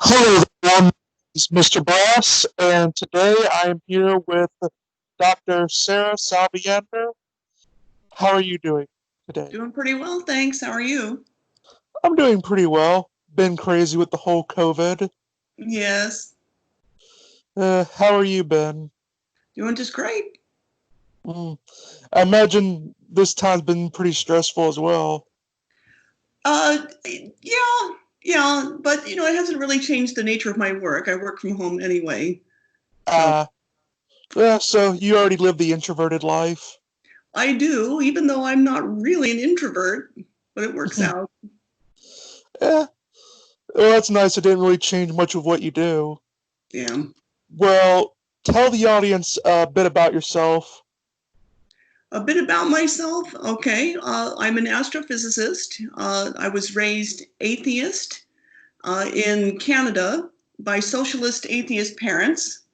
Hello, everyone. This is Mr. Brass, and today I am here with Dr. Sarah Salviander. How are you doing today? Doing pretty well, thanks. How are you? I'm doing pretty well. Been crazy with the whole COVID. Yes, How are you been? doing just great. Mm, I imagine this time's been pretty stressful as well. Yeah, but it hasn't really changed the nature of my work. I work from home anyway. So Uh, so you already live the introverted life. I do, even though I'm not really an introvert, but it works out. Yeah, well, that's nice. It didn't really change much of what you do. Yeah. Well, tell the audience a bit about yourself. A bit about myself. Okay. I'm an astrophysicist. I was raised atheist in Canada by socialist atheist parents.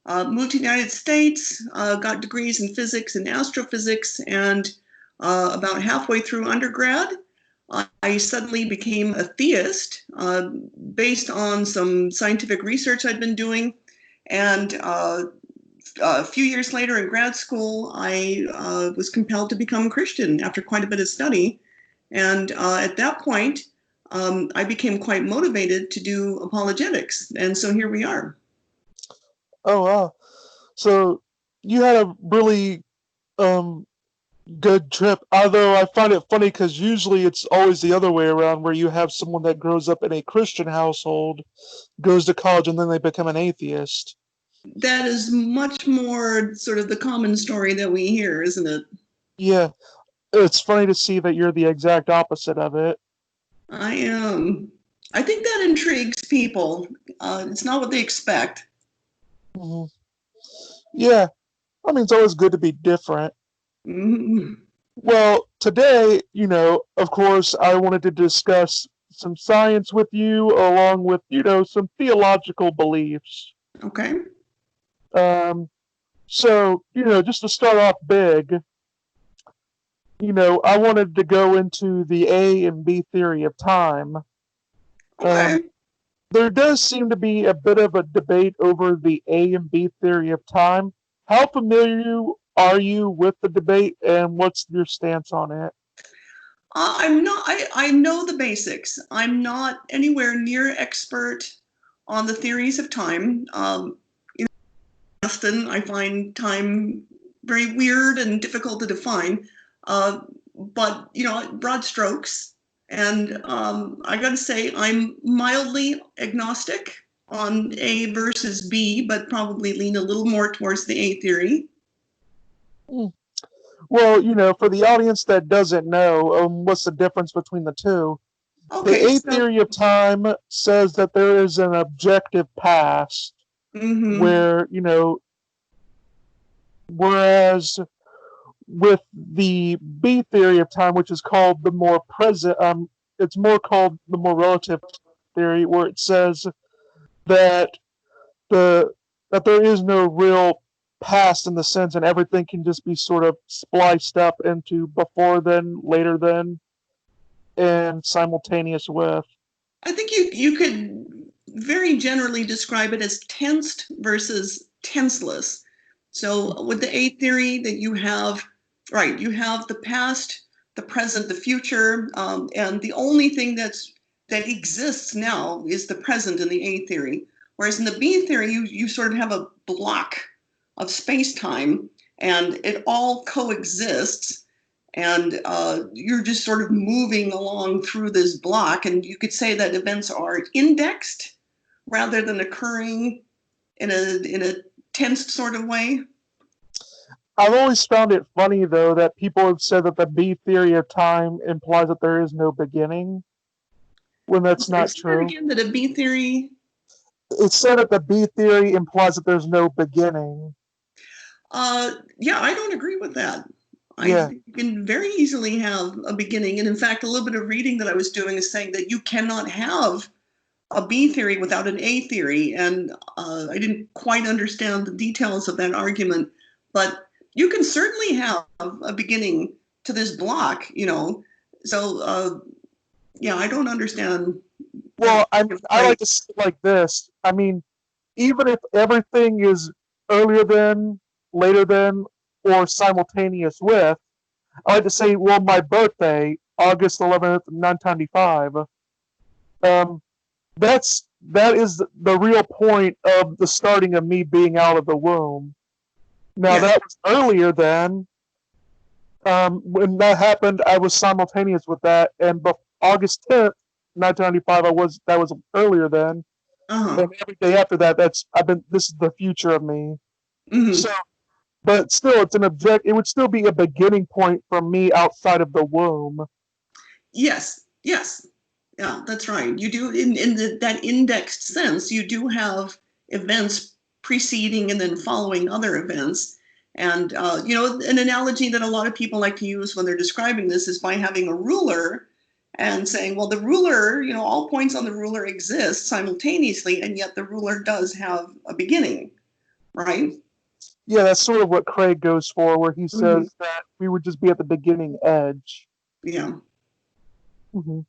Moved to the United States, got degrees in physics and astrophysics, and about halfway through undergrad, I suddenly became a theist based on some scientific research I'd been doing. And a few years later in grad school, I was compelled to become Christian after quite a bit of study. And at that point, I became quite motivated to do apologetics. And so here we are. Oh wow. So you had a really um good trip. Although I find it funny because usually it's always the other way around, where you have someone that grows up in a Christian household, goes to college, and then they become an atheist. That is much more sort of the common story that we hear, isn't it? Yeah, it's funny to see that you're the exact opposite of it. I am. I think that intrigues people. It's not what they expect. Hmm. Yeah, I mean it's always good to be different. Mm-hmm. Well, today, of course, I wanted to discuss some science with you, along with, some theological beliefs. Okay. Um, So, just to start off big, I wanted to go into the A and B theory of time. Um, Okay. there does seem to be a bit of a debate over the A and B theory of time. How familiar are you with the debate, and what's your stance on it? I'm not. I know the basics. I'm not anywhere near expert on the theories of time. In Boston, I find time very weird and difficult to define. Uh, but broad strokes. And I got to say, I'm mildly agnostic on A versus B, but probably lean a little more towards the A theory. Hmm. Well, for the audience that doesn't know, what's the difference between the two? The Okay, A so theory of time says that there is an objective past mm-hmm. where, whereas with the B theory of time, which is called the more present, it's more called the more relative theory, where it says that the that there is no real past in the sense, and everything can just be sort of spliced up into before then, later then, and simultaneous with. I think you could very generally describe it as tensed versus tenseless. So with the A theory, that you have, right, you have the past, the present, the future, and the only thing that exists now is the present in the A theory. Whereas in the B theory, you sort of have a block of space time, and it all coexists, and you're just sort of moving along through this block, and you could say that events are indexed rather than occurring in a tensed sort of way. I've always found it funny, though, that people have said that the B theory of time implies that there is no beginning, when that's Okay, not say that true. again, that a B theory. It's said that the B theory implies that there's no beginning. Yeah, I don't agree with that. I Yeah. think you can very easily have a beginning, and in fact, a little bit of reading that I was doing is saying that you cannot have a B theory without an A theory, and I didn't quite understand the details of that argument, but you can certainly have a beginning to this block. So yeah, I don't understand Well, I mean, I like to say it like this. I mean, even if everything is earlier than, later than, or simultaneous with, I like to say, well, my birthday, August 11th, 1995. Um, that is the real point of the starting of me being out of the womb. Now Yes. that was earlier than. When that happened, I was simultaneous with that, and August 10th, 1995, that was earlier than, Uh-huh. and every day after that, this is the future of me. So, Hmm. but still, it would still be a beginning point for me outside of the womb. Yes. Yes. Yeah, that's right. You do that indexed sense. You do have events preceding and then following other events. And an analogy that a lot of people like to use when they're describing this is by having a ruler and saying, well, the ruler, all points on the ruler exist simultaneously, and yet the ruler does have a beginning, right? Yeah, that's sort of what Craig goes for, where he Hmm. says that we would just be at the beginning edge. Yeah. Hmm.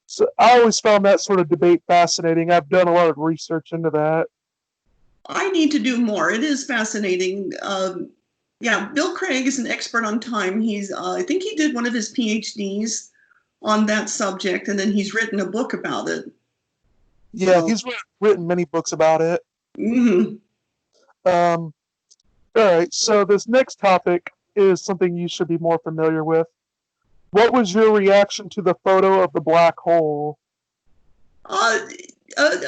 So I always found that sort of debate fascinating. I've done a lot of research into that. I need to do more. It is fascinating. Yeah, Bill Craig is an expert on time. I think he did one of his PhDs on that subject, and then he's written a book about it. Yeah, So, he's written many books about it. mhm. Um, all right, so this next topic is something you should be more familiar with. What was your reaction to the photo of the black hole? uh,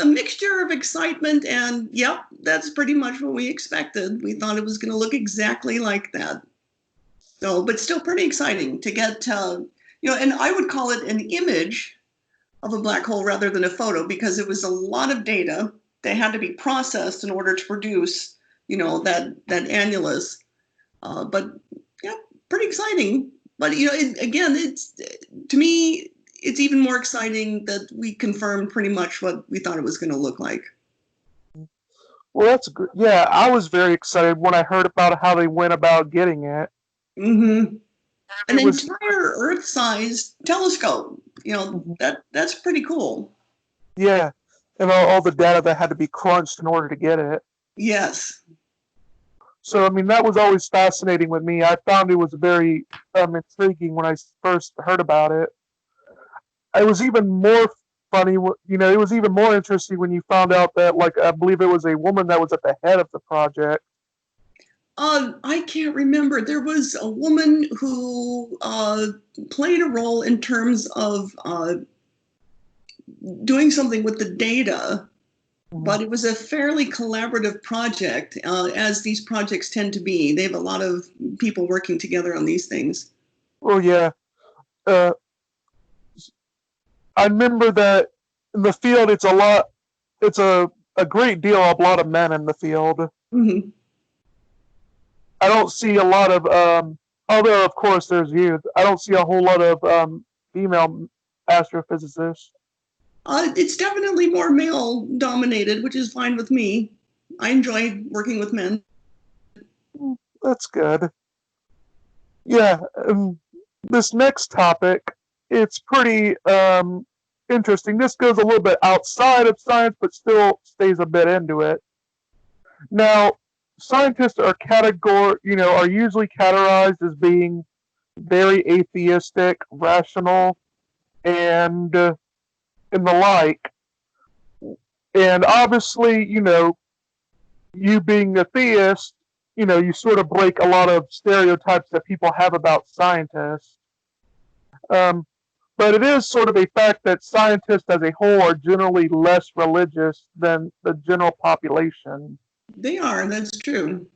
a mixture of excitement and, yep, that's pretty much what we expected. We thought it was going to look exactly like that. So, but still pretty exciting to get, and I would call it an image of a black hole rather than a photo because it was a lot of data that had to be processed in order to produce, that annulus. But yeah, pretty exciting. But again, it's to me, it's even more exciting that we confirmed pretty much what we thought it was going to look like. Well, that's good. Yeah, I was very excited when I heard about how they went about getting it. Mm-hmm. An It was, entire Earth-sized telescope. That's pretty cool. yeah, and all the data that had to be crunched in order to get it. Yes. So, I mean, that was always fascinating with me. I found it was very intriguing when I first heard about it. It was even more funny, it was even more interesting when you found out that, like, I believe it was a woman that was at the head of the project. I can't remember. There was a woman who played a role in terms of doing something with the data, Mhm. but it was a fairly collaborative project, as these projects tend to be. They have a lot of people working together on these things. Oh, yeah. Uh, I remember that in the field, it's a great deal, a lot of men in the field. Mm-hmm. I don't see a lot of, although of course there's youth, I don't see a whole lot of female astrophysicists. It's definitely more male dominated, which is fine with me. I enjoy working with men. That's good. Yeah, this next topic, it's pretty interesting. This goes a little bit outside of science, but still stays a bit into it. Now, scientists are usually categorized as being very atheistic, rational, and and the like. And obviously, you being a theist, you sort of break a lot of stereotypes that people have about scientists. Um, but it is sort of a fact that scientists as a whole are generally less religious than the general population. They are, that's true.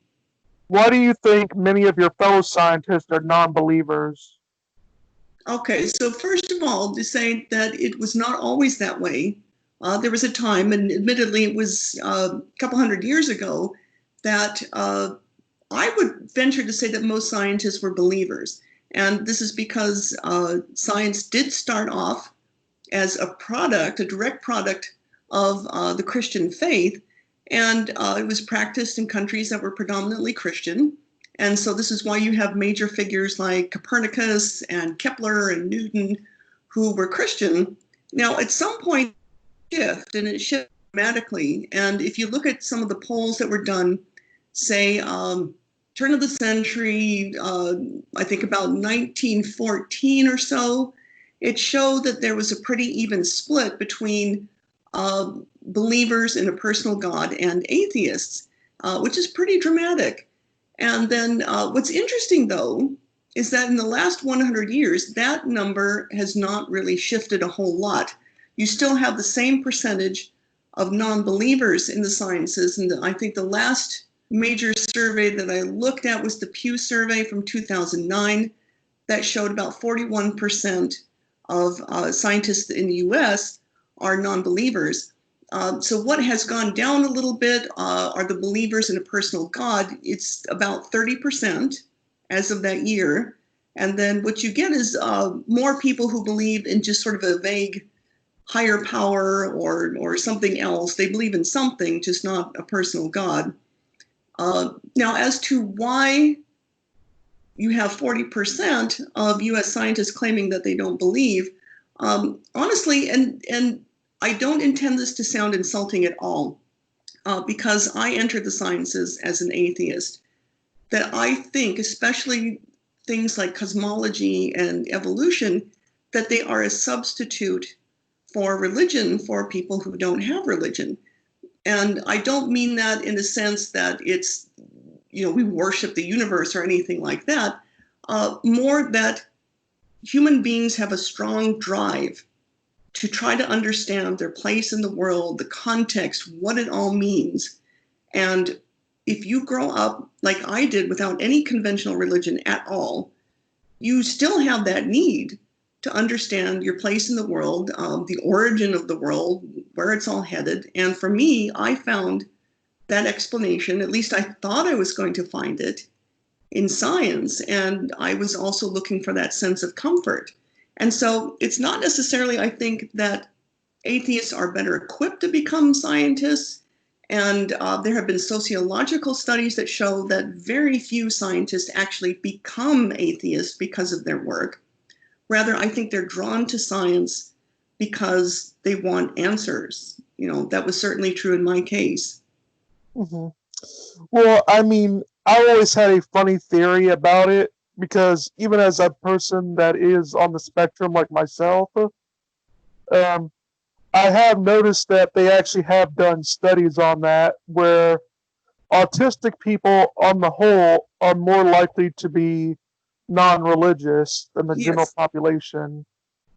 Why do you think many of your fellow scientists are non believers? Okay, so first of all, to say that it was not always that way. There was a time, and admittedly it was a couple hundred years ago, that I would venture to say that most scientists were believers. And this is because science did start off as a product, a direct product of the Christian faith. And it was practiced in countries that were predominantly Christian. And so this is why you have major figures like Copernicus and Kepler and Newton who were Christian. Now, at some point, shift, and it shifted dramatically. And if you look at some of the polls that were done, say, turn of the century, I think about 1914 or so, it showed that there was a pretty even split between believers in a personal God and atheists, which is pretty dramatic. And then what's interesting, though, is that in the last 100 years, that number has not really shifted a whole lot. You still have the same percentage of non-believers in the sciences. And I think the last major survey that I looked at was the Pew survey from 2009 that showed about 41% of scientists in the US are non-believers. So what has gone down a little bit are the believers in a personal God. It's about 30% as of that year. And then what you get is more people who believe in just sort of a vague higher power or something else. They believe in something, just not a personal God. Now, as to why you have 40% of US scientists claiming that they don't believe, honestly, and I don't intend this to sound insulting at all, because I entered the sciences as an atheist, that I think, especially things like cosmology and evolution, that they are a substitute for religion for people who don't have religion. And I don't mean that in the sense that it's, we worship the universe or anything like that. More that human beings have a strong drive to try to understand their place in the world, the context, what it all means. And if you grow up like I did without any conventional religion at all, you still have that need to understand your place in the world, the origin of the world, where it's all headed. And for me, I found that explanation, at least I thought I was going to find it, in science. And I was also looking for that sense of comfort. And so it's not necessarily, I think, that atheists are better equipped to become scientists. And there have been sociological studies that show that very few scientists actually become atheists because of their work. Rather, I think they're drawn to science because they want answers. That was certainly true in my case. Mm-hmm. Well, I mean, I always had a funny theory about it because even as a person that is on the spectrum like myself, um, I have noticed that they actually have done studies on that where autistic people on the whole are more likely to be non-religious than the general Yes. population.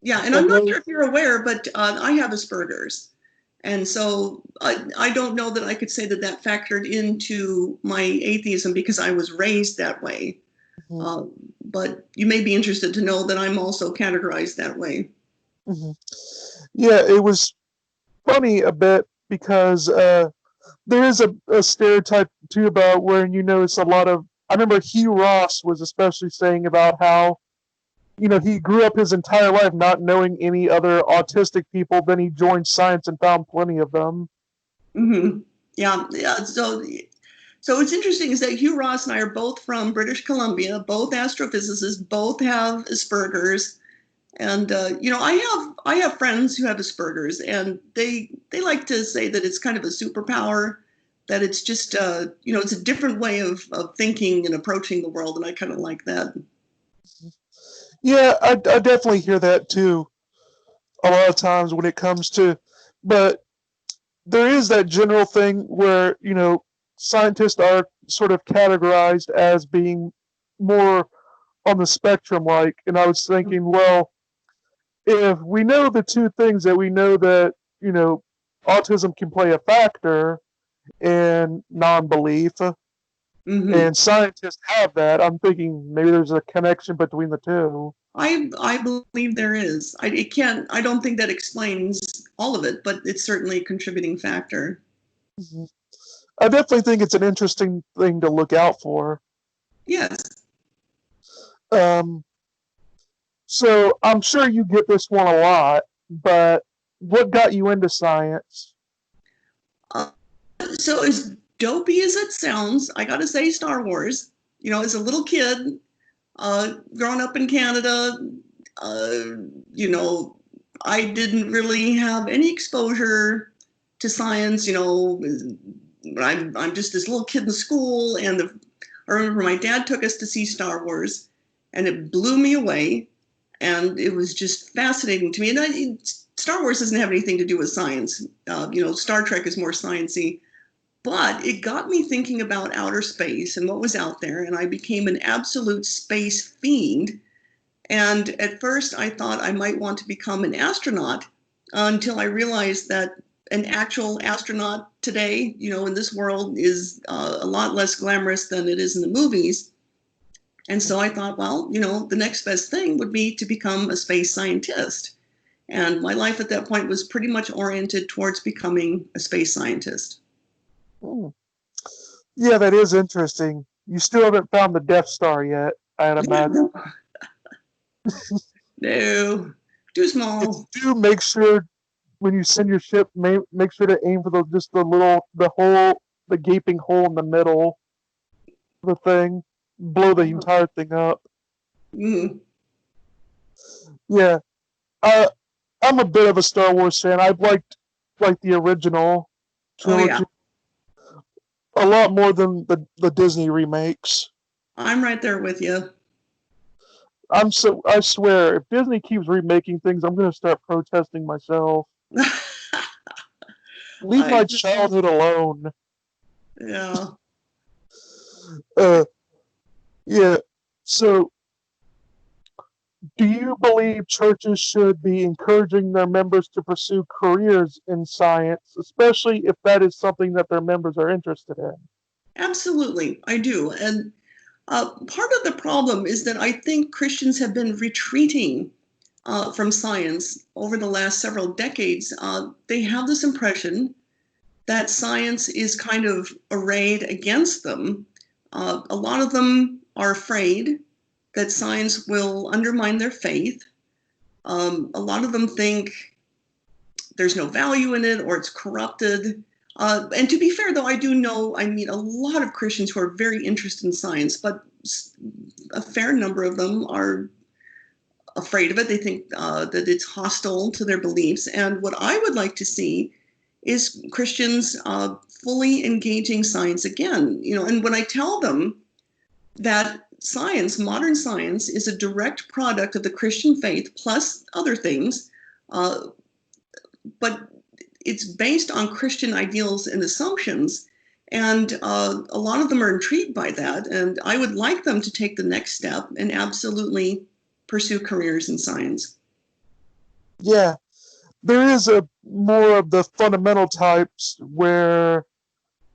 Yeah, and I'm And not they, sure if you're aware, but I have Asperger's. And so I don't know that I could say that that factored into my atheism because I was raised that way. mm-hmm, But you may be interested to know that I'm also categorized that way. mm-hmm. Yeah, it was funny a bit because there is a stereotype too about where you notice a lot of. I remember Hugh Ross was especially saying about how he grew up his entire life not knowing any other autistic people. Then he joined science and found plenty of them. Mm-hmm. Yeah. So what's interesting is that Hugh Ross and I are both from British Columbia, both astrophysicists, both have Asperger's. And I have friends who have Asperger's, and they like to say that it's kind of a superpower, that it's just it's a different way of thinking and approaching the world, and I kind of like that. Yeah, I definitely hear that too. A lot of times when it comes to, but there is that general thing where scientists are sort of categorized as being more on the spectrum, and I was thinking, well, if we know the two things that we know that autism can play a factor in non-belief, Hmm. and scientists have that, I'm thinking maybe there's a connection between the two. I believe there is. I don't think that explains all of it, but it's certainly a contributing factor. Mhm. I definitely think it's an interesting thing to look out for. Yes. Um, so I'm sure you get this one a lot, but what got you into science? Uh, so as dopey as it sounds, I got to say Star Wars. As a little kid, growing up in Canada, uh, you know, I didn't really have any exposure to science. I'm just this little kid in school, and I remember my dad took us to see Star Wars, and it blew me away, and it was just fascinating to me. And Star Wars doesn't have anything to do with science. Star Trek is more sciencey, but it got me thinking about outer space and what was out there, and I became an absolute space fiend. And at first, I thought I might want to become an astronaut until I realized that an actual astronaut today, in this world is a lot less glamorous than it is in the movies. And so I thought, well, the next best thing would be to become a space scientist. And my life at that point was pretty much oriented towards becoming a space scientist. Hmm. Yeah, that is interesting. You still haven't found the Death Star yet, I'd imagine. No, too If small. you do, make sure when you send your ship, make sure to aim for the gaping hole in the middle of the thing. Blow the entire thing up. Mm. Yeah, I'm a bit of a Star Wars fan. I've liked like the original Oh, yeah. trilogy a lot more than the Disney remakes. I'm right there with you. I swear, if Disney keeps remaking things, I'm gonna start protesting myself. Leave I my know. childhood alone. Yeah. Uh, yeah. So, do you believe churches should be encouraging their members to pursue careers in science, especially if that is something that their members are interested in? Absolutely, I do. And part of the problem is that I think Christians have been retreating from science over the last several decades. They have this impression that science is kind of arrayed against them. A lot of them are afraid that science will undermine their faith. A lot of them think there's no value in it or it's corrupted. And to be fair, though, I do know, I mean, a lot of Christians who are very interested in science, but a fair number of them are afraid of it. They think that it's hostile to their beliefs. And what I would like to see is Christians fully engaging science again. And when I tell them that science, modern science, is a direct product of the Christian faith plus other things, but it's based on Christian ideals and assumptions. And a lot of them are intrigued by that. And I would like them to take the next step and absolutely pursue careers in science. Yeah, there is a more of the fundamental types where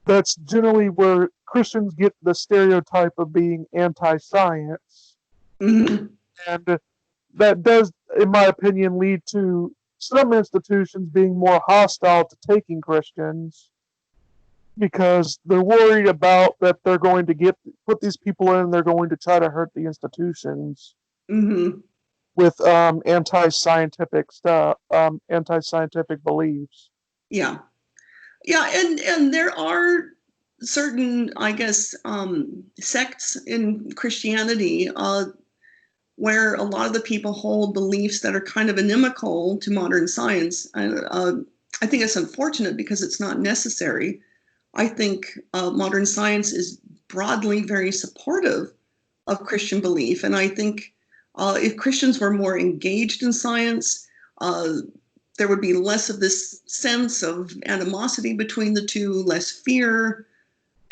that's generally where Christians get the stereotype of being anti-science, Mm-hmm. and that does, in my opinion, lead to some institutions being more hostile to taking Christians because they're worried about that they're going to put these people in, they're going to try to hurt the institutions Mm-hmm. with anti-scientific stuff, anti-scientific beliefs. Yeah. Yeah. And there are certain, I guess, sects in Christianity where a lot of the people hold beliefs that are kind of inimical to modern science. I think it's unfortunate because it's not necessary. I think modern science is broadly very supportive of Christian belief. And I think if Christians were more engaged in science, there would be less of this sense of animosity between the two, less fear.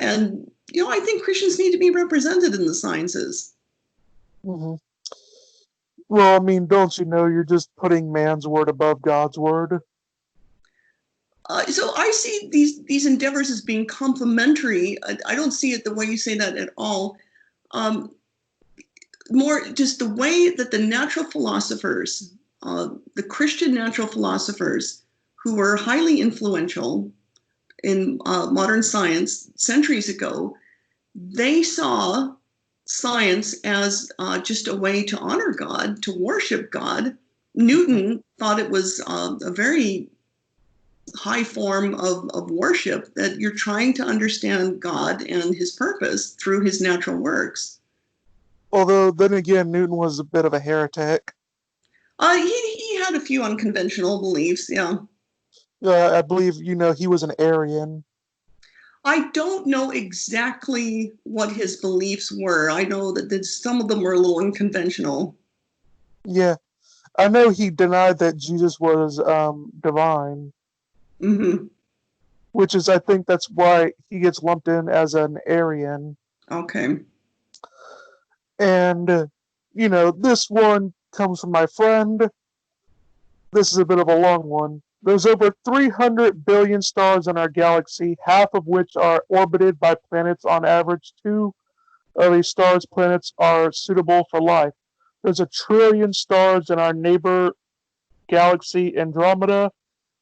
And, I think Christians need to be represented in the sciences. Mm-hmm. Well, I mean, don't you know you're just putting man's word above God's word? So I see these endeavors as being complementary. I don't see it the way you say that at all. Um, More just the way that the natural philosophers, the Christian natural philosophers, who were highly influential in modern science centuries ago, they saw science as just a way to honor God, to worship God. Newton thought it was a very high form of worship, that you're trying to understand God and his purpose through his natural works. Although then again, Newton was a bit of a heretic. He had a few unconventional beliefs, yeah. I believe, he was an Aryan. I don't know exactly what his beliefs were. I know that some of them were a little unconventional. Yeah. I know he denied that Jesus was divine, Mm-hmm. which is, I think that's why he gets lumped in as an Aryan. Okay. And, this one comes from my friend. This is a bit of a long one. There's over 300 billion stars in our galaxy, half of which are orbited by planets on average. Two of these stars' planets are suitable for life. There's a trillion stars in our neighbor galaxy Andromeda,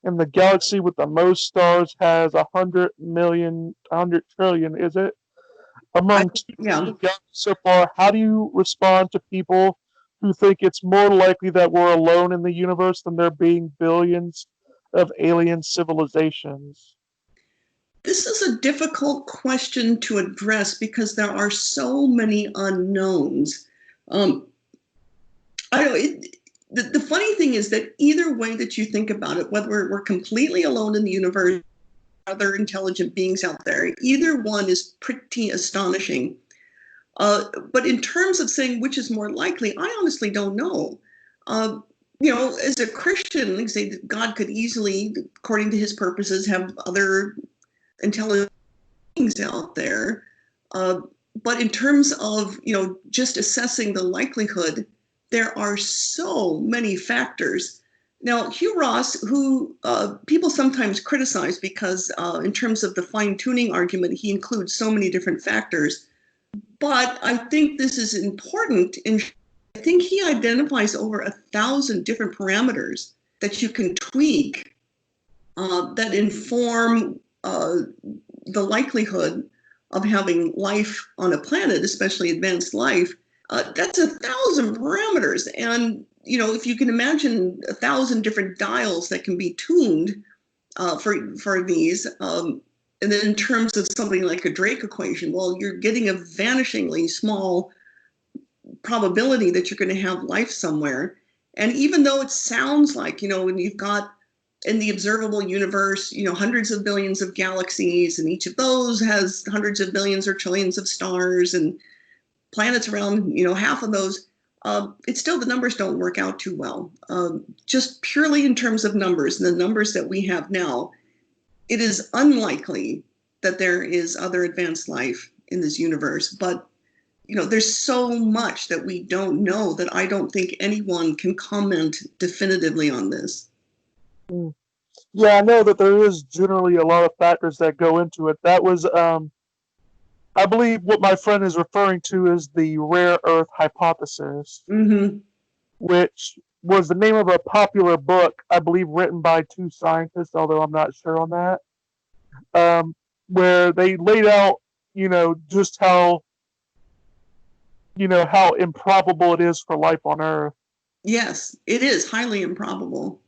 and the galaxy with the most stars has 100 trillion, is it? Among Yeah. galaxies so far, how do you respond to people who think it's more likely that we're alone in the universe than there being billions of alien civilizations? This is a difficult question to address because there are so many unknowns. Um, I don't know. The funny thing is that either way that you think about it, whether we're completely alone in the universe, other intelligent beings out there, either one is pretty astonishing. But in terms of saying which is more likely, I honestly don't know. Uh, as a Christian, like say that God could easily, according to his purposes, have other intelligent beings out there. Uh, but in terms of, just assessing the likelihood, there are so many factors. Now, Hugh Ross, who people sometimes criticize because in terms of the fine-tuning argument, he includes so many different factors. But I think this is important. And I think he identifies over 1,000 different parameters that you can tweak that inform the likelihood of having life on a planet, especially advanced life. That's 1,000 parameters. And, if you can imagine 1,000 different dials that can be tuned for these, and then in terms of something like a Drake equation, well, you're getting a vanishingly small probability that you're going to have life somewhere. And even though it sounds like, when you've got in the observable universe, hundreds of billions of galaxies, and each of those has hundreds of billions or trillions of stars and planets around, half of those, it's still the numbers don't work out too well. Just purely in terms of numbers, and the numbers that we have now, it is unlikely that there is other advanced life in this universe. But, there's so much that we don't know that I don't think anyone can comment definitively on this. Mm. Yeah, I know that there is generally a lot of factors that go into it. That was, I believe, what my friend is referring to is the rare earth hypothesis, Mm-hmm. which was the name of a popular book, I believe, written by two scientists, although I'm not sure on that, where they laid out, just how improbable it is for life on Earth. Yes, it is highly improbable.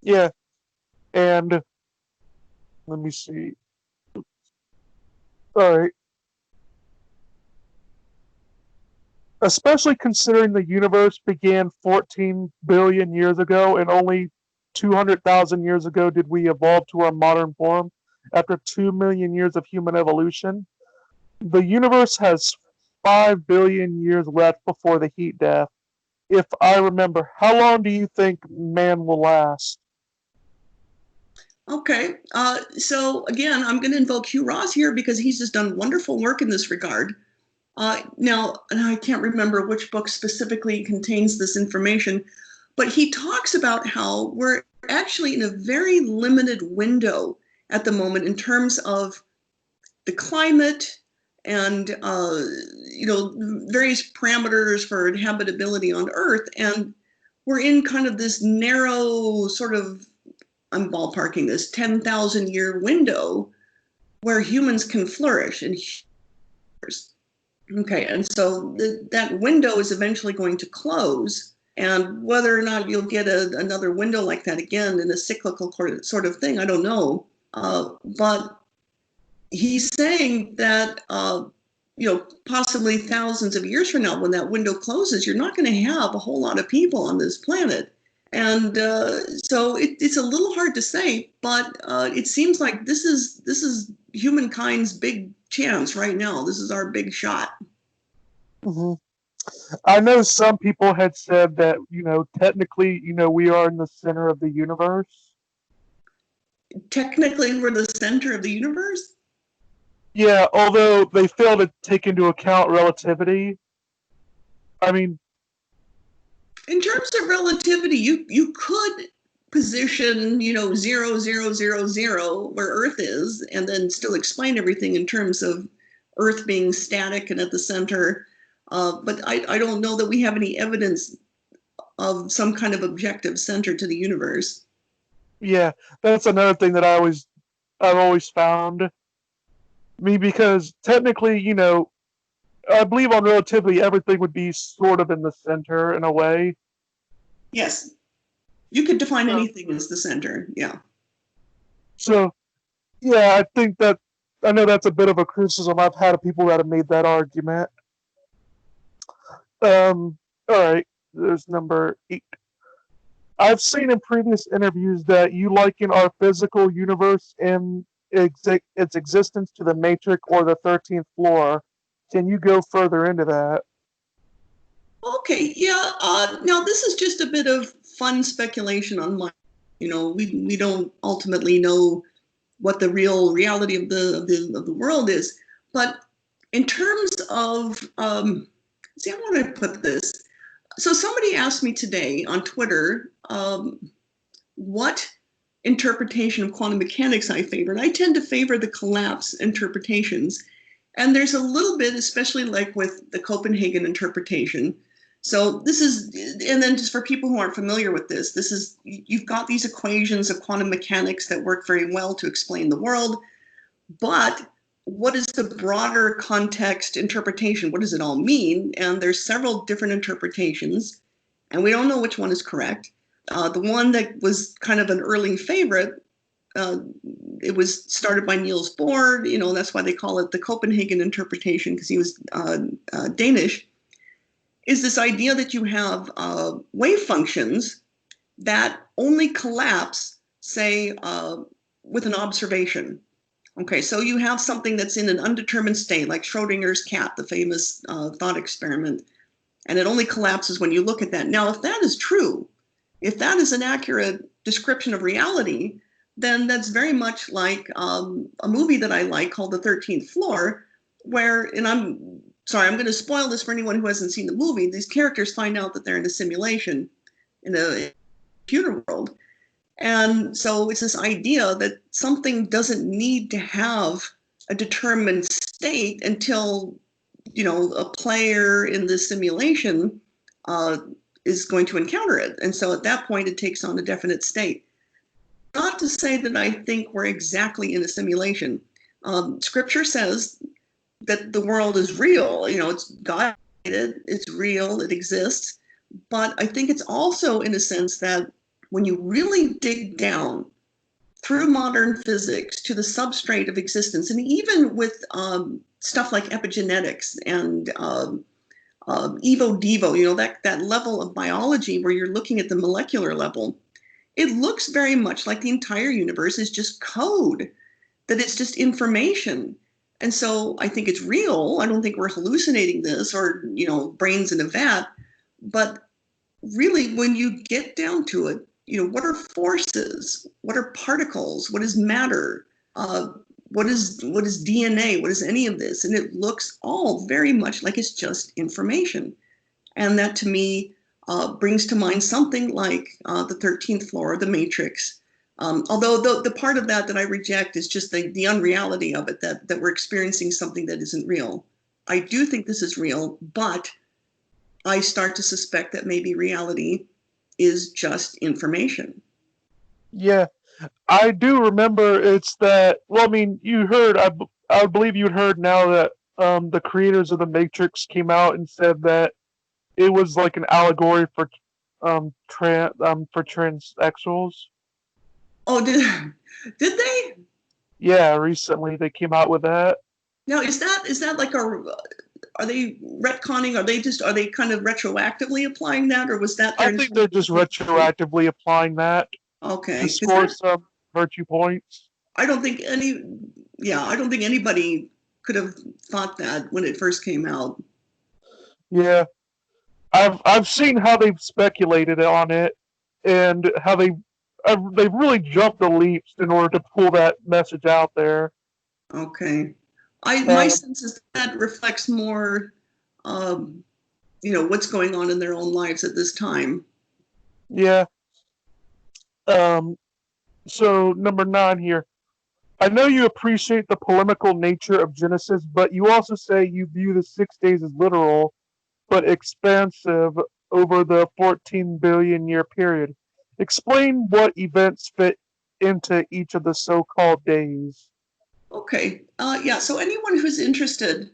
Yeah, and let me see. All right. Especially considering the universe began 14 billion years ago, and only 200,000 years ago did we evolve to our modern form after 2 million years of human evolution. The universe has 5 billion years left before the heat death. If I remember, how long do you think man will last? Okay, so again, I'm going to invoke Hugh Ross here because he's just done wonderful work in this regard. Now, and I can't remember which book specifically contains this information, but he talks about how we're actually in a very limited window at the moment in terms of the climate and various parameters for habitability on Earth, and we're in kind of this narrow sort of, I'm ballparking this, 10,000 year window where humans can flourish and okay, and so that window is eventually going to close. And whether or not you'll get another window like that again in a cyclical sort of thing, I don't know. But he's saying that possibly thousands of years from now, when that window closes, you're not going to have a whole lot of people on this planet. And so it's a little hard to say, but it seems like this is humankind's big chance right now. This is our big shot. Hmm. I know some people had said that, technically, we are in the center of the universe. Technically, we're the center of the universe. Yeah, although they fail to take into account relativity. I mean, In terms of relativity, you could position, 0, 0, 0, 0 where Earth is, and then still explain everything in terms of Earth being static and at the center. But I don't know that we have any evidence of some kind of objective center to the universe. yeah, that's another thing that I've always found. Me, because technically, I believe on relativity, everything would be sort of in the center in a way. Yes, you could define So, anything as the center. Yeah. so yeah, I know that's a bit of a criticism I've had of people that have made that argument. All right, there's number 8. I've seen in previous interviews that you liken our physical universe and its existence to the Matrix or the 13th floor. Can you go further into that? Okay. Yeah. Now this is just a bit of fun speculation on my. We don't ultimately know what the real reality of the world is. But in terms of, see, I want to put this. So somebody asked me today on Twitter what interpretation of quantum mechanics I favor. And I tend to favor the collapse interpretations. And there's a little bit, especially like with the Copenhagen interpretation. So this is, and then just for people who aren't familiar with this, you've got these equations of quantum mechanics that work very well to explain the world. But what is the broader context interpretation? What does it all mean? And there's several different interpretations, and we don't know which one is correct. The one that was kind of an early favorite, it was started by Niels Bohr. That's why they call it the Copenhagen interpretation, because he was Danish. Is this idea that you have wave functions that only collapse, say, with an observation. Okay, so you have something that's in an undetermined state, like Schrodinger's cat, the famous thought experiment, and it only collapses when you look at that. Now, if that is true, if that is an accurate description of reality, then that's very much like a movie that I like called The 13th Floor, where, and I'm going to spoil this for anyone who hasn't seen the movie, these characters find out that they're in a simulation, in a computer world. And so it's this idea that something doesn't need to have a determined state until, a player in the simulation is going to encounter it. And so at that point, it takes on a definite state. Not to say that I think we're exactly in a simulation. Scripture says that the world is real. It's God-created, it's real, it exists. But I think it's also in a sense that when you really dig down through modern physics to the substrate of existence, and even with stuff like epigenetics and evo devo, that level of biology where you're looking at the molecular level, it looks very much like the entire universe is just code, that it's just information. And so I think it's real. I don't think we're hallucinating this or, brains in a vat. But really, when you get down to it, what are forces? What are particles? What is matter? What is DNA? What is any of this? And it looks all very much like it's just information. And that to me brings to mind something like the 13th floor, the Matrix. Although the part of that I reject is just the unreality of it, that we're experiencing something that isn't real. I do think this is real, but I start to suspect that maybe reality is just information. Yeah, I do remember it's that. Well, I mean, you heard. I believe you'd heard now that the creators of the Matrix came out and said that it was like an allegory for for transsexuals. Oh, did they? Yeah, recently they came out with that. Now, is that like are they retconning? Are they kind of retroactively applying that, or was that I their think they're just retroactively applying that to okay? Because score some virtue points. I don't think I don't think anybody could have thought that when it first came out. Yeah, I've seen how they've speculated on it and how they've really jumped the leaps in order to pull that message out there. Okay, my Uh, sense is that reflects more, um, what's going on in their own lives at this time. yeah. Um, so number 9 here. I know you appreciate the polemical nature of Genesis, but you also say you view the 6 days as literal, but expansive over the 14 billion year period. Explain what events fit into each of the so-called days. Okay, yeah. So anyone who's interested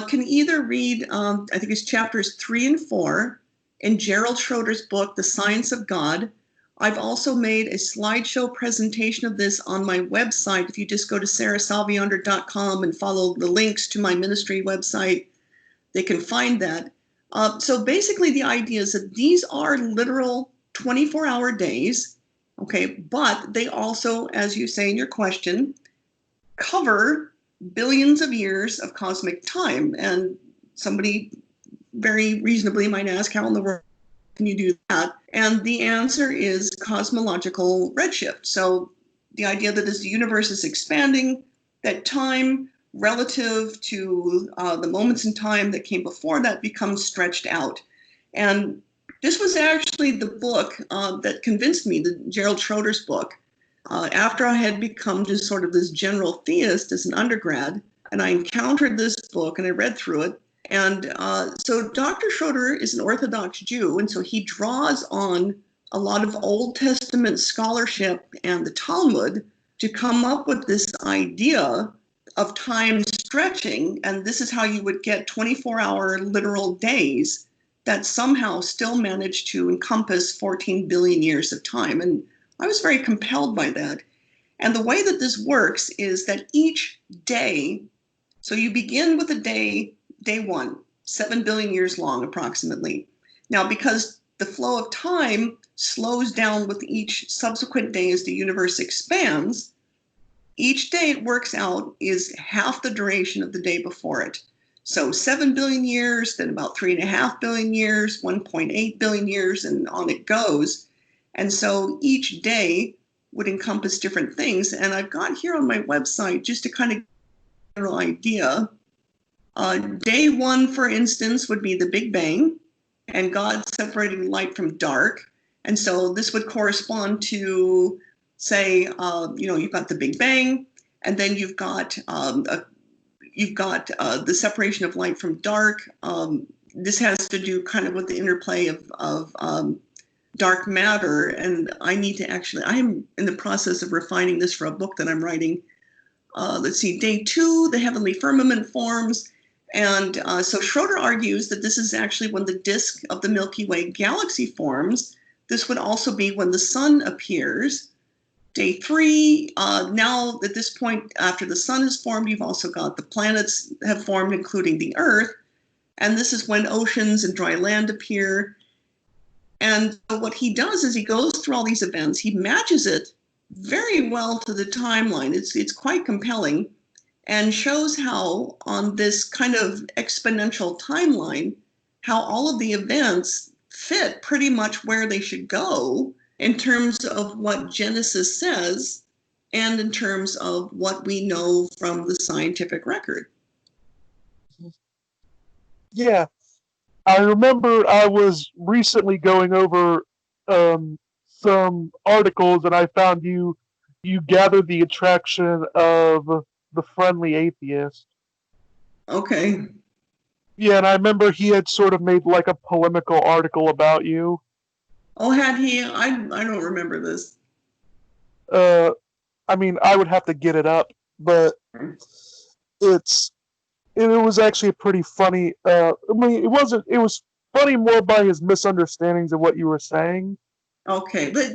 can either read, I think it's chapters 3 and 4 in Gerald Schroeder's book, The Science of God. I've also made a slideshow presentation of this on my website. If you just go to sarahsalviander.com and follow the links to my ministry website, they can find that. So basically, the idea is that these are literal 24-hour days, okay, but they also, as you say in your question, cover billions of years of cosmic time. And somebody very reasonably might ask, how in the world can you do that? And the answer is cosmological redshift. So the idea that as the universe is expanding, that time relative to the moments in time that came before that becomes stretched out. And this was actually the book that convinced me, the Gerald Schroeder's book, after I had become just sort of this general theist as an undergrad, and I encountered this book and I read through it. And so Dr. Schroeder is an Orthodox Jew, and so he draws on a lot of Old Testament scholarship and the Talmud to come up with this idea of time stretching, and this is how you would get 24-hour literal days that somehow still manage to encompass 14 billion years of time. And I was very compelled by that. And the way that this works is that each day, so you begin with a day 1, 7 billion years long approximately. Now, because the flow of time slows down with each subsequent day as the universe expands, each day it works out is half the duration of the day before it. So 7 billion years, then about 3.5 billion years, 1.8 billion years, and on it goes. And so each day would encompass different things. And I've got here on my website just to kind of get a general idea. Day 1, for instance, would be the Big Bang and God separating light from dark. And so this would correspond to, say, you've got the Big Bang, and then you've got the separation of light from dark. This has to do kind of with the interplay of dark matter, and I am in the process of refining this for a book that I'm writing. Let's see, day 2, the heavenly firmament forms. And so Schroeder argues that this is actually when the disk of the Milky Way galaxy forms. This would also be when the sun appears. Day 3, now at this point, after the sun is formed, you've also got the planets have formed, including the Earth. And this is when oceans and dry land appear. And what he does is he goes through all these events. He matches it very well to the timeline. It's quite compelling, and shows how on this kind of exponential timeline, how all of the events fit pretty much where they should go in terms of what Genesis says and in terms of what we know from the scientific record. Yeah, I remember I was recently going over some articles, and I found you gathered the attraction of the friendly atheist. Okay. Yeah, and I remember he had sort of made like a polemical article about you. Oh, had he? I don't remember this. Uh, I mean, I would have to get it up, but it's it was actually a pretty funny. I mean, it wasn't. It was funny more by his misunderstandings of what you were saying. Okay, but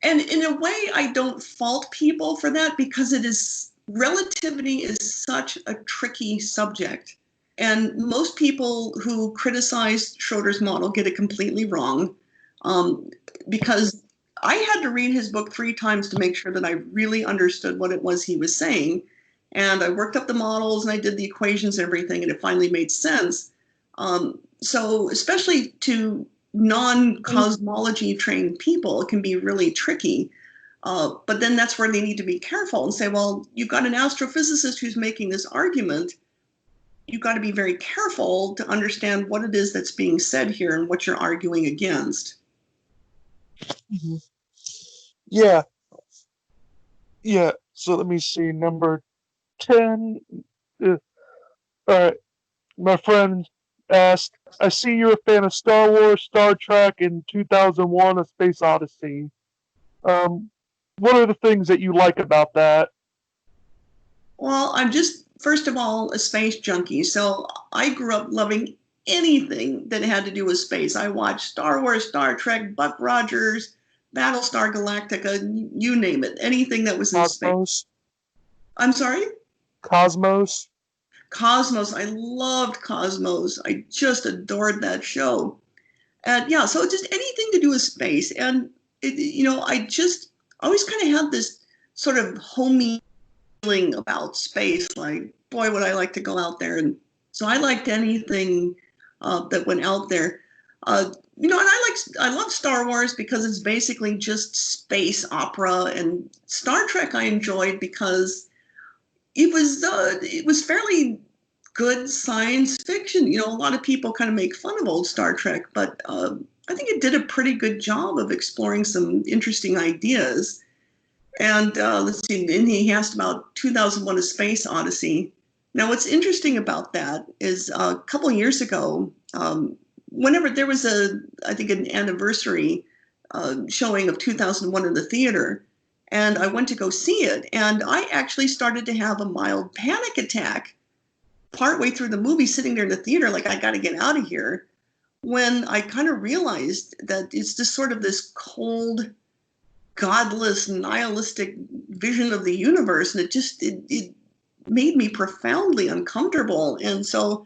and in a way, I don't fault people for that because it is relativity is such a tricky subject. And most people who criticize Schroeder's model get it completely wrong, because I had to read his book 3 times to make sure that I really understood what it was he was saying. And I worked up the models and I did the equations and everything, and it finally made sense. So especially to non-cosmology trained people, it can be really tricky. But then that's where they need to be careful and say, well, you've got an astrophysicist who's making this argument. You've got to be very careful to understand what it is that's being said here and what you're arguing against. Mm-hmm. Yeah. Yeah. So let me see. Number 10. All right. My friend asked, I see you're a fan of Star Wars, Star Trek, and 2001 A Space Odyssey. What are the things that you like about that? Well, I'm just, first of all, a space junkie. So I grew up loving anything that had to do with space. I watched Star Wars, Star Trek, Buck Rogers, Battlestar Galactica, you name it, anything that was in space. Cosmos? I'm sorry? Cosmos? Cosmos. I loved Cosmos. I just adored that show. And yeah, so just anything to do with space. And, I just always kind of had this sort of homey feeling about space. Like, boy, would I like to go out there. And so I liked anything that went out there. And I love Star Wars because it's basically just space opera. And Star Trek I enjoyed because it was fairly good science fiction. A lot of people kind of make fun of old Star Trek, but I think it did a pretty good job of exploring some interesting ideas. And let's see, and he asked about 2001 A Space Odyssey. Now, what's interesting about that is a couple of years ago, whenever there was I think an anniversary showing of 2001 in the theater, and I went to go see it, and I actually started to have a mild panic attack partway through the movie, sitting there in the theater like, I got to get out of here, when I kind of realized that it's just sort of this cold, godless, nihilistic vision of the universe, and it made me profoundly uncomfortable. And so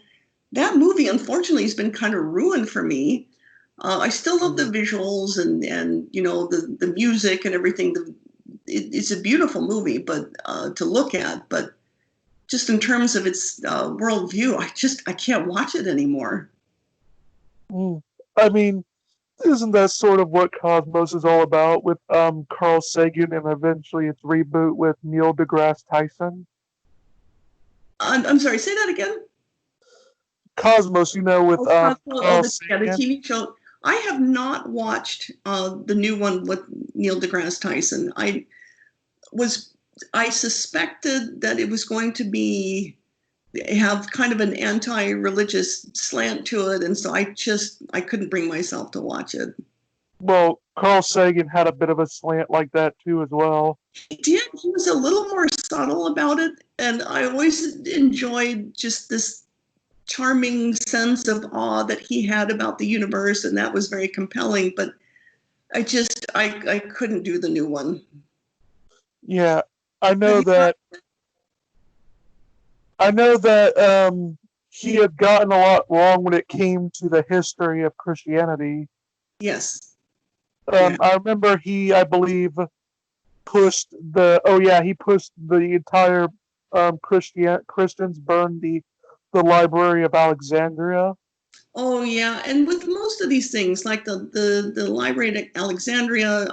that movie, unfortunately, has been kind of ruined for me. I still love the visuals and the music and everything. It's a beautiful movie, but to look at, but just in terms of its worldview, I can't watch it anymore. I mean, isn't that sort of what Cosmos is all about with Carl Sagan and eventually its reboot with Neil deGrasse Tyson? I'm sorry, say that again? Cosmos, with Carl the Sagan. TV show. I have not watched the new one with Neil deGrasse Tyson. I suspected that it was going to have kind of an anti-religious slant to it, and so I couldn't bring myself to watch it. Well, Carl Sagan had a bit of a slant like that too as well. He did. He was a little more subtle about it, and I always enjoyed just this charming sense of awe that he had about the universe, and that was very compelling, but I couldn't do the new one. Yeah, I know that he had gotten a lot wrong when it came to the history of Christianity. Yes. I remember I believe, pushed the entire Christians burned the Library of Alexandria. Oh yeah, and with most of these things, like the Library of Alexandria,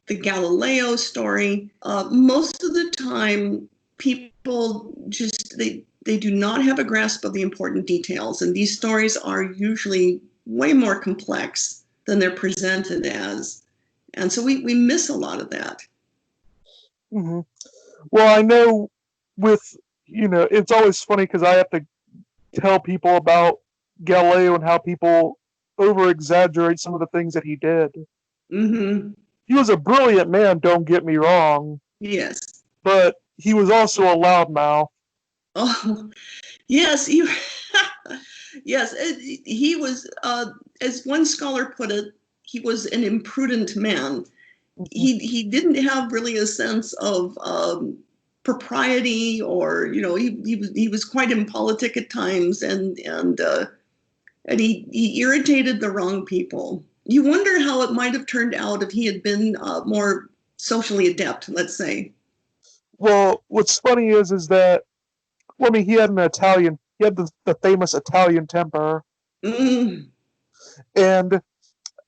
the Galileo story, most of the time people just they do not have a grasp of the important details, and these stories are usually way more complex than they're presented as, and so we miss a lot of that. Mm-hmm. Well, I know it's always funny because I have to tell people about Galileo and how people over-exaggerate some of the things that he did. Mm-hmm. He was a brilliant man, don't get me wrong. Yes. But he was also a loudmouth. Oh, yes. Yes, he was, as one scholar put it, he was an imprudent man. He didn't have really a sense of propriety, or he was quite impolitic at times, and he irritated the wrong people. You wonder how it might have turned out if he had been more socially adept, let's say. Well, what's funny is that, well, I mean, he had the famous Italian temper, Mm, and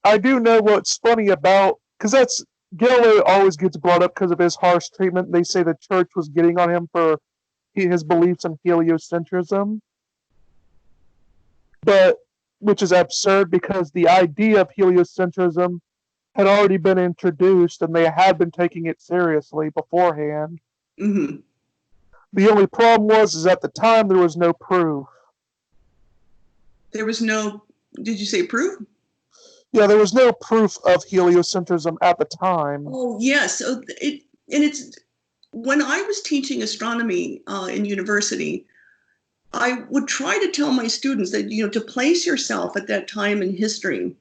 I do know what's funny about, because that's Galileo always gets brought up because of his harsh treatment. They say the church was getting on him for his beliefs in heliocentrism, but which is absurd because the idea of heliocentrism had already been introduced and they had been taking it seriously beforehand. mm-hmm. The only problem is at the time there was no proof. There was no, did you say proof? Yeah, there was no proof of heliocentrism at the time. Oh, yes. So it's when I was teaching astronomy in university, I would try to tell my students that, to place yourself at that time in history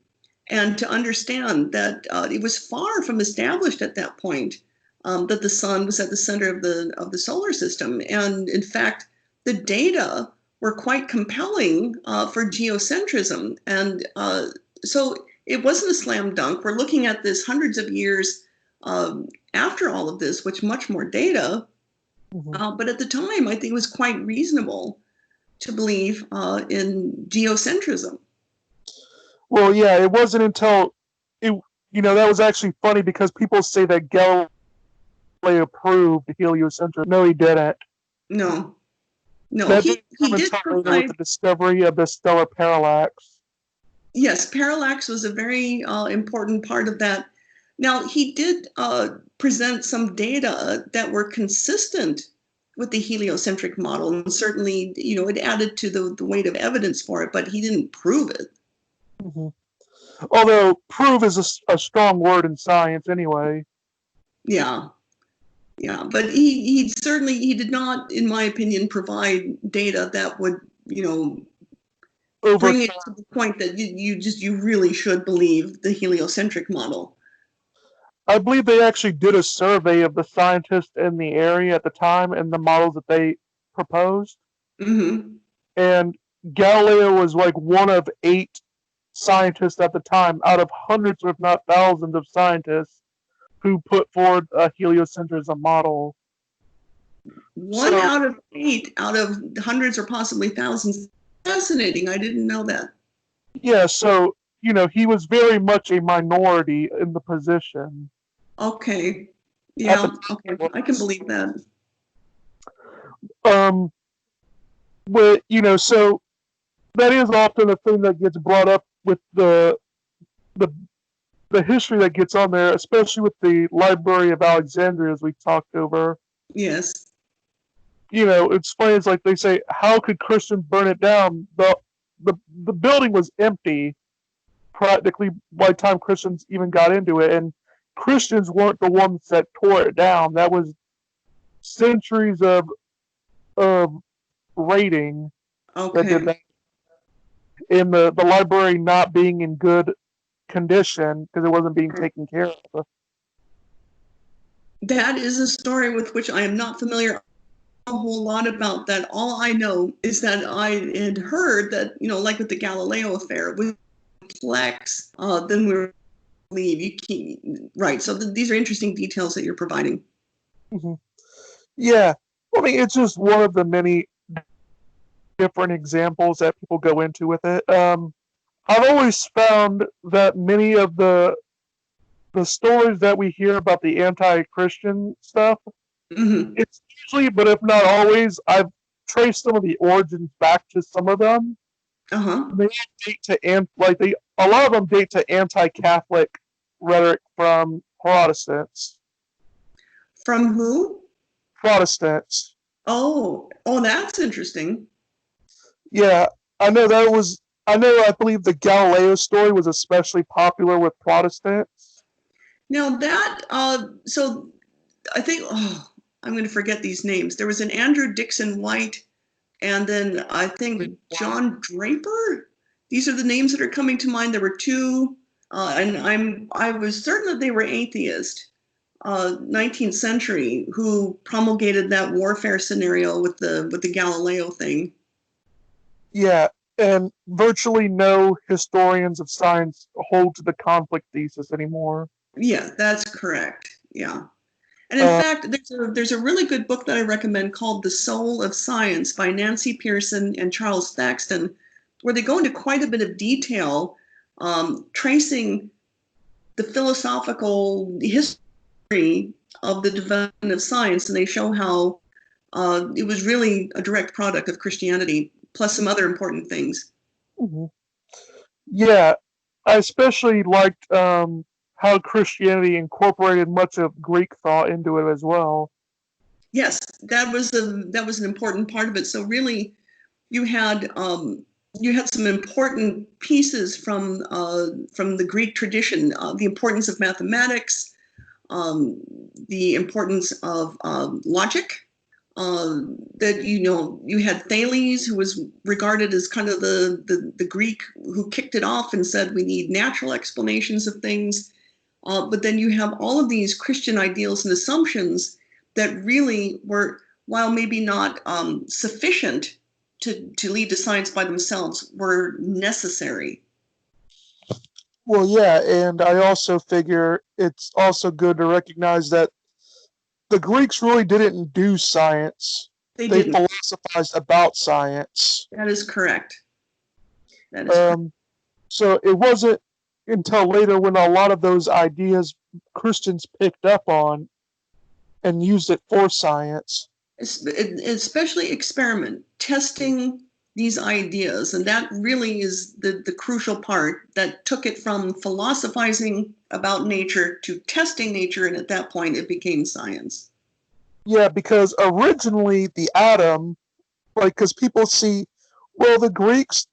and to understand that it was far from established at that point that the sun was at the center of the solar system. And in fact, the data were quite compelling for geocentrism. And so it wasn't a slam dunk. We're looking at this hundreds of years after all of this, which much more data. Mm-hmm. But at the time, I think it was quite reasonable to believe in geocentrism. Well, yeah, it wasn't until it, that was actually funny because people say that Galileo proved heliocentrism. No, he didn't. No, no, That he didn't come did until later with provide. the discovery of the stellar parallax. Yes, parallax was a very important part of that. Now, he did present some data that were consistent with the heliocentric model, and certainly, it added to the weight of evidence for it, but he didn't prove it. Mm-hmm. Although prove is a strong word in science anyway. Yeah, yeah, but he certainly he did not, in my opinion, provide data that would Over bring it to the point that you really should believe the heliocentric model. I believe they actually did a survey of the scientists in the area at the time and the models that they proposed. Mm-hmm. And Galileo was like one of 8 scientists at the time out of hundreds, if not thousands, of scientists who put forward a heliocentrism model. One So, out of 8 out of hundreds or possibly thousands. Fascinating. I didn't know that. yeah, so, he was very much a minority in the position Okay. at the Yeah. Okay. I can time. believe that. Um, so that is often a thing that gets brought up with the the history that gets on there, especially with the Library of Alexandria, as we talked over. Yes. It's funny. It's like they say, how could Christians burn it down? The building was empty practically by the time Christians even got into it, and Christians weren't the ones that tore it down. That was centuries of raiding that did Okay. that, and the library not being in good condition because it wasn't being taken care of. That is a story with which I am not familiar a whole lot about. That. All I know is that I had heard that, like with the Galileo affair, with complex than we believe. You can't, right. So these are interesting details that you're providing. Mm-hmm. Yeah, I mean, it's just one of the many different examples that people go into with it. I've always found that many of the stories that we hear about the anti-Christian stuff, Mm-hmm. it's usually, but if not always, I've traced some of the origins back to some of them. Uh-huh. They date to a lot of them date to anti-Catholic rhetoric from Protestants. From who? Protestants. Oh, that's interesting. Yeah, I know that was. I believe the Galileo story was especially popular with Protestants. Now that, so I think, I'm going to forget these names. There was an Andrew Dixon White, and then I think John Draper. These are the names that are coming to mind. There were two, and I was certain that they were atheist. 19th century who promulgated that warfare scenario with the Galileo thing. Yeah, and virtually no historians of science hold to the conflict thesis anymore. Yeah, that's correct. Yeah. And in Uh, fact, there's a really good book that I recommend called The Soul of Science by Nancy Pearson and Charles Thaxton, where they go into quite a bit of detail, tracing the philosophical history of the development of science, and they show how it was really a direct product of Christianity, plus some other important things. mhm. Yeah, I especially liked how Christianity incorporated much of Greek thought into it as well. Yes, that was an important part of it. So really, you had some important pieces from the Greek tradition, the importance of mathematics, the importance of logic. That you had Thales, who was regarded as kind of the Greek who kicked it off and said we need natural explanations of things. But then you have all of these Christian ideals and assumptions that really were, while maybe not sufficient to lead to science by themselves, were necessary. Well, yeah, and I also figure it's also good to recognize that the Greeks really didn't do science. They They didn't. philosophized about science. That is correct. That is correct. Um, so it wasn't until later when a lot of those ideas Christians picked up on and used it for science. Especially experiment, testing these ideas. And that really is the crucial part that took it from philosophizing about nature to testing nature. And at that point, it became science. Yeah, because originally the atom, like, because people see, well, the Greeks,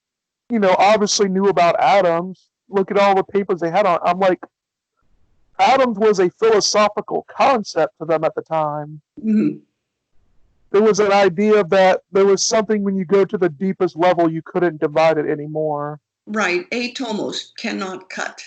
obviously knew about atoms. Look at all the papers they had on. I'm like, atoms was a philosophical concept to them at the time. Mm-hmm. There was an idea that there was something when you go to the deepest level, you couldn't divide it anymore. Right. Atomos, cannot cut.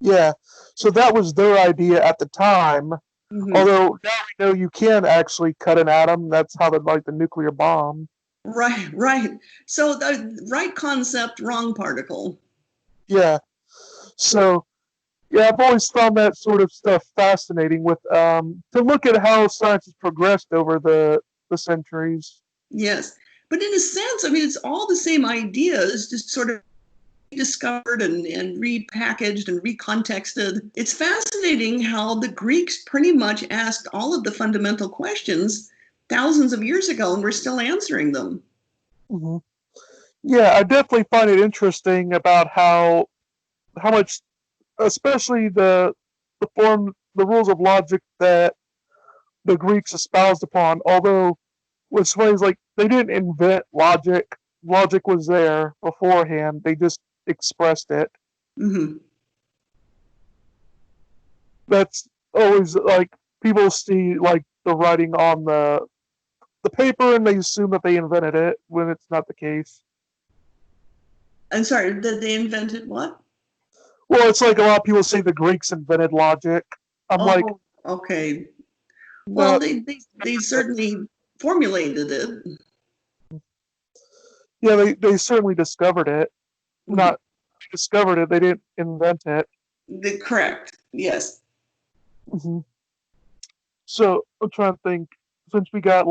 Yeah, so that was their idea at the time. Mm-hmm. Although now we know you can actually cut an atom. That's how they like the nuclear bomb. Right, right. So the right concept, wrong particle. Yeah. So yeah, I've always found that sort of stuff fascinating. With to look at how science has progressed over the centuries. Yes. But in a sense, I mean, it's all the same ideas, just sort of rediscovered and repackaged and recontexted. It's fascinating how the Greeks pretty much asked all of the fundamental questions thousands of years ago, and we're still answering them. Mm-hmm. Yeah, I definitely find it interesting about how much, especially the rules of logic that the Greeks espoused upon. Although what's funny is like they didn't invent logic. Logic was there beforehand. They just expressed it. Mm-hmm. That's always like people see like the writing on the paper and they assume that they invented it when it's not the case. I'm sorry, that they invented what? Well, it's like a lot of people say the Greeks invented logic. I'm like, Oh, okay. Well, no, they certainly formulated it. yeah, they certainly discovered it. Mm-hmm. Not discovered it, they didn't invent it. Correct. Yes. Mm-hmm. So I'm trying to think. Since we got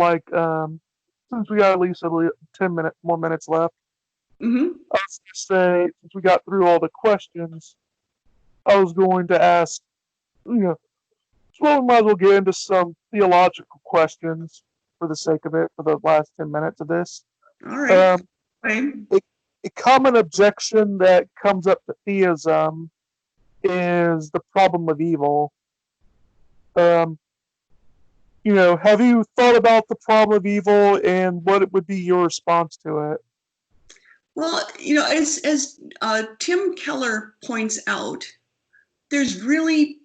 since we got at least 10 more minutes left, Mm-hmm. I was going to say since we got through all the questions, I was going to ask, you know, so we might as well get into some theological questions for the sake of it for the last 10 minutes of this. All right. Um, Fine. a common objection that comes up to theism is the problem of evil. Um, have you thought about the problem of evil and what it would be your response to it? Well, as Tim Keller points out, there's really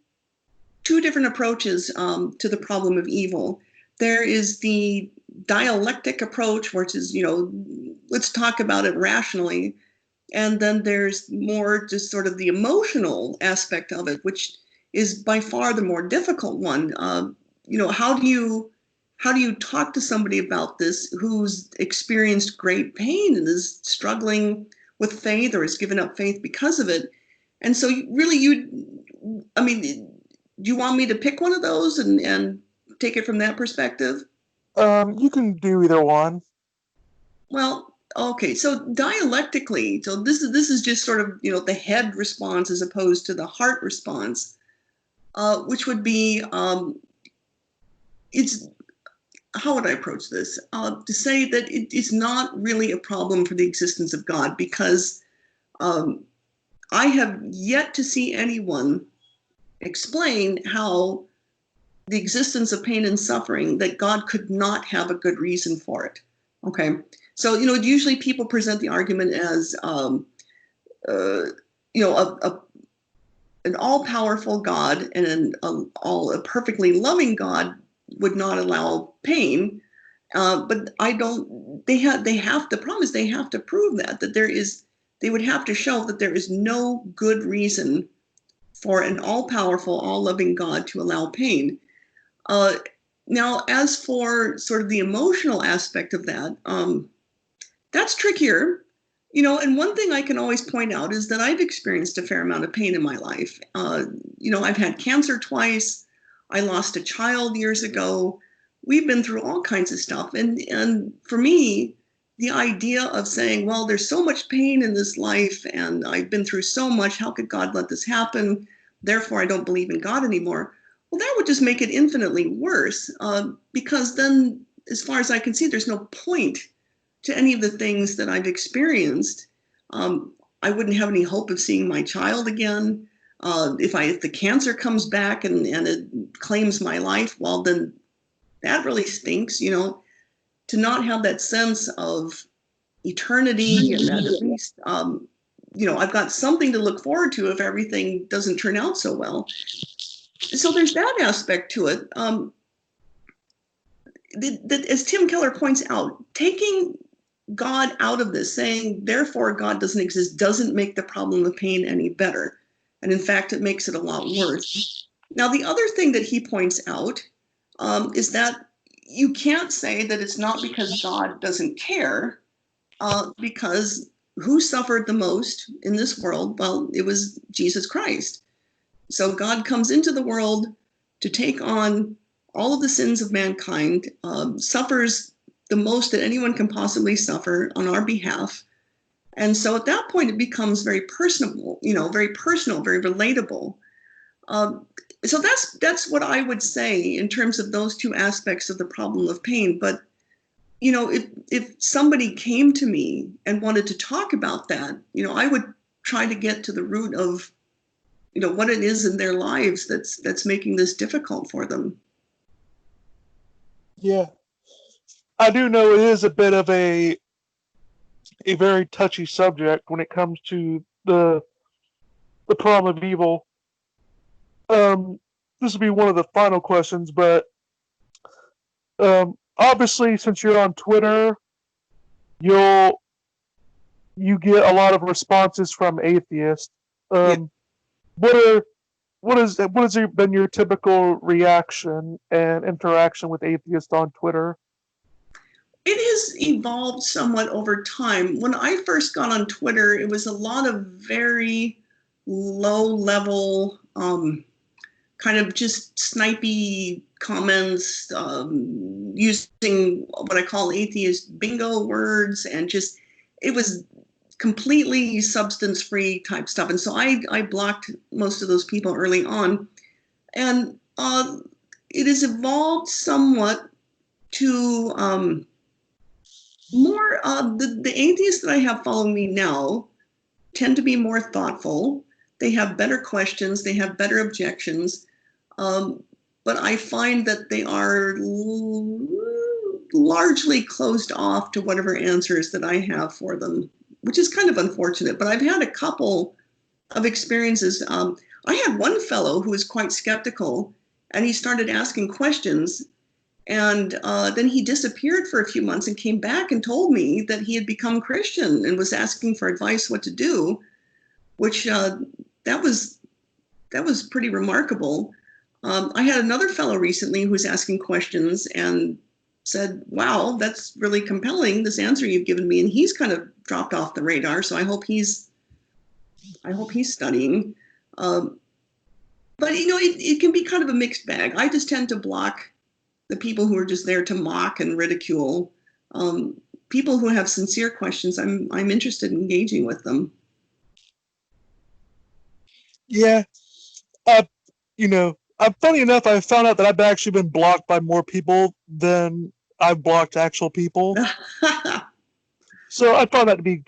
two different approaches to the problem of evil. There is the dialectic approach, which is, let's talk about it rationally. And then there's more just sort of the emotional aspect of it, which is by far the more difficult one. How do you talk to somebody about this who's experienced great pain and is struggling with faith or has given up faith because of it? And so do you want me to pick one of those and take it from that perspective? You can do either one. Well, okay. So dialectically, so this is just sort of the head response as opposed to the heart response, which would be it's how would I approach this? To say that it is not really a problem for the existence of God, because I have yet to see anyone explain how the existence of pain and suffering, that God could not have a good reason for it. Okay. So, usually people present the argument as, an all-powerful God and a perfectly loving God would not allow pain. But I don't, the problem is they have to prove that they would have to show that there is no good reason for an all-powerful, all-loving God to allow pain. Now, as for sort of the emotional aspect of that, that's trickier. And one thing I can always point out is that I've experienced a fair amount of pain in my life. I've had cancer twice. I lost a child years ago. We've been through all kinds of stuff. And for me, the idea of saying, well, there's so much pain in this life and I've been through so much, how could God let this happen? Therefore, I don't believe in God anymore. Well, that would just make it infinitely worse, because then, as far as I can see, there's no point to any of the things that I've experienced. I wouldn't have any hope of seeing my child again. If the cancer comes back and it claims my life, well, then that really stinks, to not have that sense of eternity, and that at least, I've got something to look forward to if everything doesn't turn out so well. So there's that aspect to it. As Tim Keller points out, taking God out of this, saying, therefore, God doesn't exist, doesn't make the problem of pain any better. And in fact, it makes it a lot worse. Now, the other thing that he points out is that you can't say that it's not because God doesn't care, because who suffered the most in this world? Well, it was Jesus Christ. So God comes into the world to take on all of the sins of mankind, suffers the most that anyone can possibly suffer on our behalf. And so at that point, it becomes very personable, very personal, very relatable. So that's what I would say in terms of those two aspects of the problem of pain. But, if somebody came to me and wanted to talk about that, I would try to get to the root of, what it is in their lives that's making this difficult for them. Yeah. I do know it is a bit of a very touchy subject when it comes to the problem of evil. This will be one of the final questions, but obviously, since you're on Twitter, you get a lot of responses from atheists. Yeah. What has been your typical reaction and interaction with atheists on Twitter? It has evolved somewhat over time. When I first got on Twitter, it was a lot of very low level, kind of just snipey comments, using what I call atheist bingo words, and it was completely substance free type stuff. And so I blocked most of those people early on. And it has evolved somewhat to more the atheists that I have following me now tend to be more thoughtful. They have better questions. They have better objections. But I find that they are largely closed off to whatever answers that I have for them, which is kind of unfortunate. But I've had a couple of experiences. I had one fellow who was quite skeptical, and he started asking questions. And then he disappeared for a few months and came back and told me that he had become Christian and was asking for advice what to do, which that was that was pretty remarkable. I had another fellow recently who was asking questions and said, wow, that's really compelling, this answer you've given me. And he's kind of dropped off the radar. So I hope he's studying. But it can be kind of a mixed bag. I just tend to block the people who are just there to mock and ridicule. People who have sincere questions, I'm interested in engaging with them. Yeah. Funny enough, I found out that I've actually been blocked by more people than I've blocked actual people. So I found that to be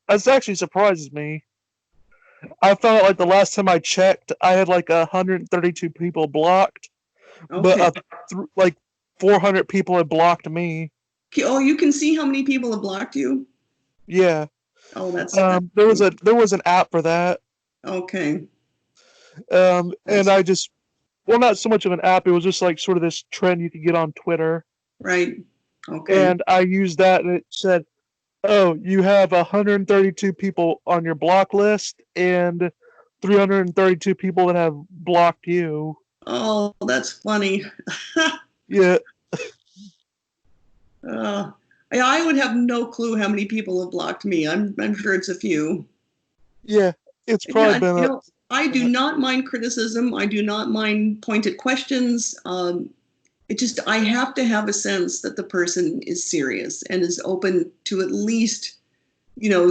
that actually surprises me. I found out like the last time I checked, I had like 132 people blocked, Okay. but like 400 people had blocked me. Oh, you can see how many people have blocked you? Yeah. Oh, that's there was an app for that. Okay. And I just, well, not so much of an app. It was just like sort of this trend you could get on Twitter. Right. Okay. And I used that, and it said, "Oh, you have 132 people on your block list, and 332 people that have blocked you." Oh, that's funny. Yeah. I would have no clue how many people have blocked me. I'm sure it's a few. Yeah, it's probably been I do not mind criticism. I do not mind pointed questions. I have to have a sense that the person is serious and is open to at least,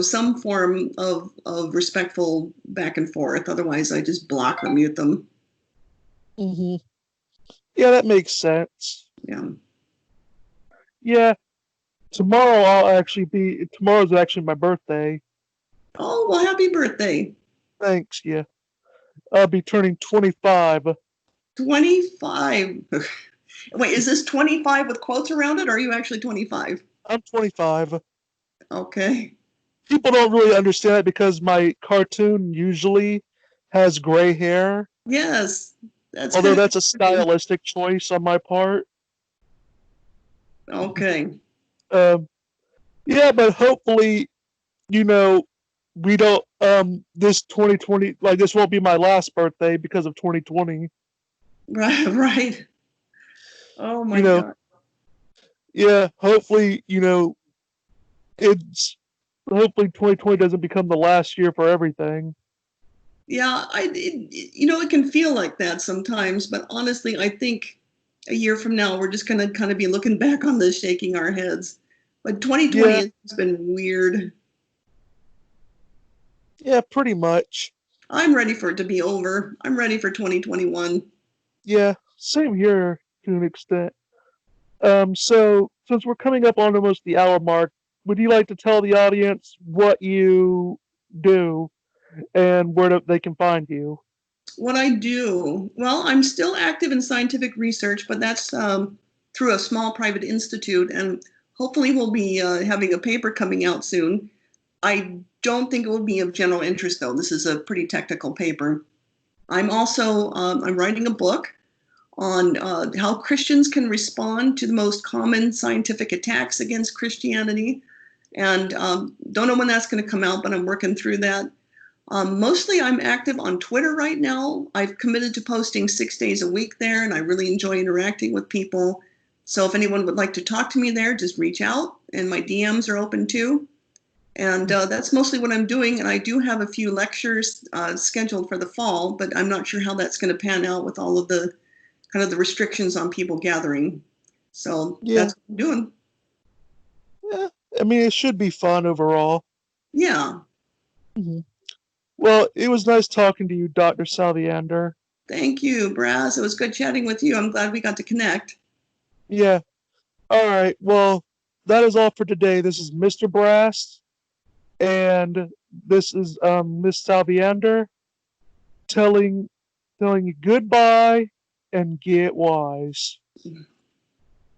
some form of respectful back and forth. Otherwise, I just block or mute them. Mm-hmm. Yeah, that makes sense. Yeah. Yeah. Tomorrow's actually my birthday. Oh, well, happy birthday. Thanks, yeah. I'll be turning 25. 25. Wait, is this 25 with quotes around it, or are you actually 25? I'm 25. Okay. People don't really understand it because my cartoon usually has gray hair. Yes. Although that's a stylistic choice on my part. Okay. Yeah, but hopefully, we don't, this 2020, like, this won't be my last birthday because of 2020. Right. Oh my God. Yeah, hopefully, hopefully 2020 doesn't become the last year for everything. Yeah, it can feel like that sometimes, but honestly, I think a year from now, we're just going to kind of be looking back on this, shaking our heads. But 2020 has been weird. Yeah, pretty much. I'm ready for it to be over. I'm ready for 2021. Yeah, same here to an extent. So since we're coming up on almost the hour mark, would you like to tell the audience what you do and where they can find you? What I do, well, I'm still active in scientific research, but that's through a small private institute, and hopefully we'll be having a paper coming out soon. I don't think it will be of general interest, though. This is a pretty technical paper. I'm also I'm writing a book on how Christians can respond to the most common scientific attacks against Christianity, and don't know when that's going to come out, but I'm working through that. Mostly I'm active on Twitter right now. I've committed to posting 6 days a week there, and I really enjoy interacting with people. So if anyone would like to talk to me there, just reach out, and my DMs are open too. And that's mostly what I'm doing. And I do have a few lectures scheduled for the fall, but I'm not sure how that's going to pan out with all of the kind of the restrictions on people gathering. So that's what I'm doing. Yeah, I mean, it should be fun overall. Yeah. Mm-hmm. Well, it was nice talking to you, Dr. Salviander. Thank you, Brass. It was good chatting with you. I'm glad we got to connect. Yeah. All right. Well, that is all for today. This is Mr. Brass, and this is Miss Salviander telling you goodbye and get wise.